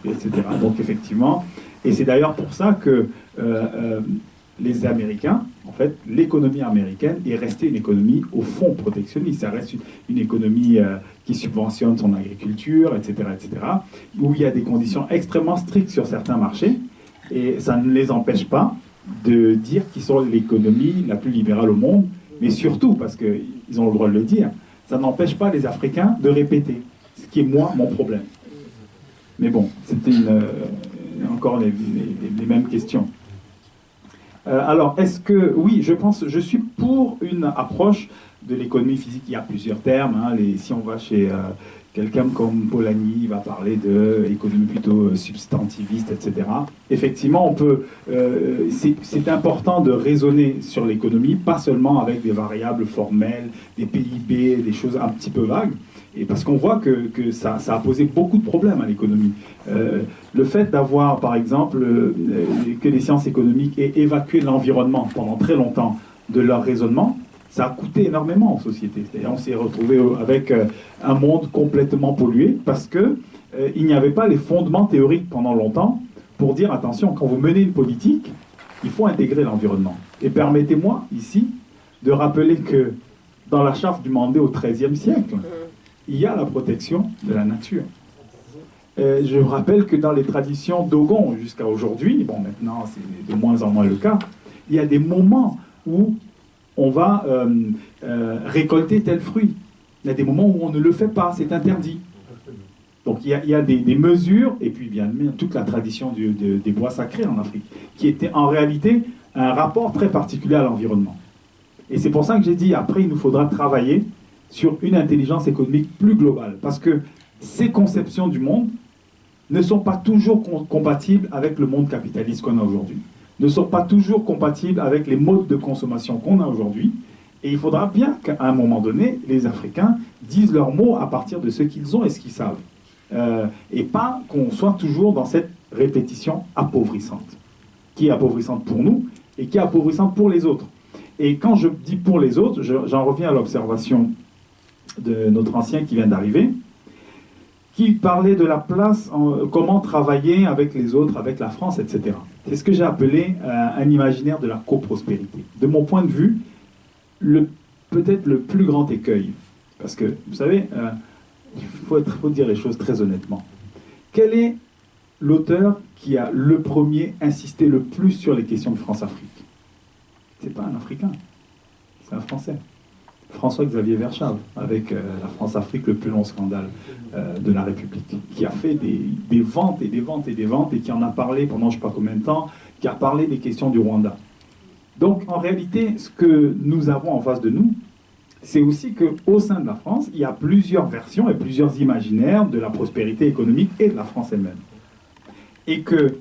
etc. Donc effectivement, et c'est d'ailleurs pour ça que les Américains, en fait, l'économie américaine est restée une économie au fond protectionniste. Ça reste une économie qui subventionne son agriculture, etc., etc., où il y a des conditions extrêmement strictes sur certains marchés, et ça ne les empêche pas de dire qu'ils sont l'économie la plus libérale au monde, mais surtout, parce qu'ils ont le droit de le dire, ça n'empêche pas les Africains de répéter, ce qui est moi mon problème. Mais bon, c'était encore les mêmes questions. Alors, est-ce que... Oui, je suis pour une approche de l'économie physique. Il y a plusieurs termes. Hein, si on va chez quelqu'un comme Polanyi, il va parler d'économie plutôt substantiviste, etc. Effectivement, c'est important de raisonner sur l'économie, pas seulement avec des variables formelles, des PIB, des choses un petit peu vagues. Et parce qu'on voit que ça a posé beaucoup de problèmes à l'économie. Le fait d'avoir, par exemple, que les sciences économiques aient évacué l'environnement pendant très longtemps de leur raisonnement, ça a coûté énormément aux sociétés. C'est-à-dire on s'est retrouvé avec un monde complètement pollué parce qu'il n'y avait pas les fondements théoriques pendant longtemps pour dire, attention, quand vous menez une politique, il faut intégrer l'environnement. Et permettez-moi, ici, de rappeler que dans la charte du Mandé au XIIIe siècle, il y a la protection de la nature. Je vous rappelle que dans les traditions Dogon jusqu'à aujourd'hui, bon maintenant c'est de moins en moins le cas, il y a des moments où on va récolter tel fruit. Il y a des moments où on ne le fait pas, c'est interdit. Donc il y a des mesures, et puis bien toute la tradition des bois sacrés en Afrique, qui était en réalité un rapport très particulier à l'environnement. Et c'est pour ça que j'ai dit, après il nous faudra travailler sur une intelligence économique plus globale. Parce que ces conceptions du monde ne sont pas toujours compatibles avec le monde capitaliste qu'on a aujourd'hui, ne sont pas toujours compatibles avec les modes de consommation qu'on a aujourd'hui. Et il faudra bien qu'à un moment donné, les Africains disent leurs mots à partir de ce qu'ils ont et ce qu'ils savent. Et pas qu'on soit toujours dans cette répétition appauvrissante, qui est appauvrissante pour nous et qui est appauvrissante pour les autres. Et quand je dis pour les autres, j'en reviens à l'observation de notre ancien qui vient d'arriver, qui parlait de la place, comment travailler avec les autres, avec la France, etc. C'est ce que j'ai appelé un imaginaire de la coprospérité. De mon point de vue, peut-être le plus grand écueil, parce que, vous savez, il faut dire les choses très honnêtement. Quel est l'auteur qui a le premier insisté le plus sur les questions de France-Afrique? C'est pas un Africain, c'est un Français. François-Xavier Verschave, avec la France-Afrique, le plus long scandale de la République, qui a fait des ventes et des ventes et des ventes, et qui en a parlé pendant je ne sais pas combien de temps, qui a parlé des questions du Rwanda. Donc, en réalité, ce que nous avons en face de nous, c'est aussi qu'au sein de la France, il y a plusieurs versions et plusieurs imaginaires de la prospérité économique et de la France elle-même. Et que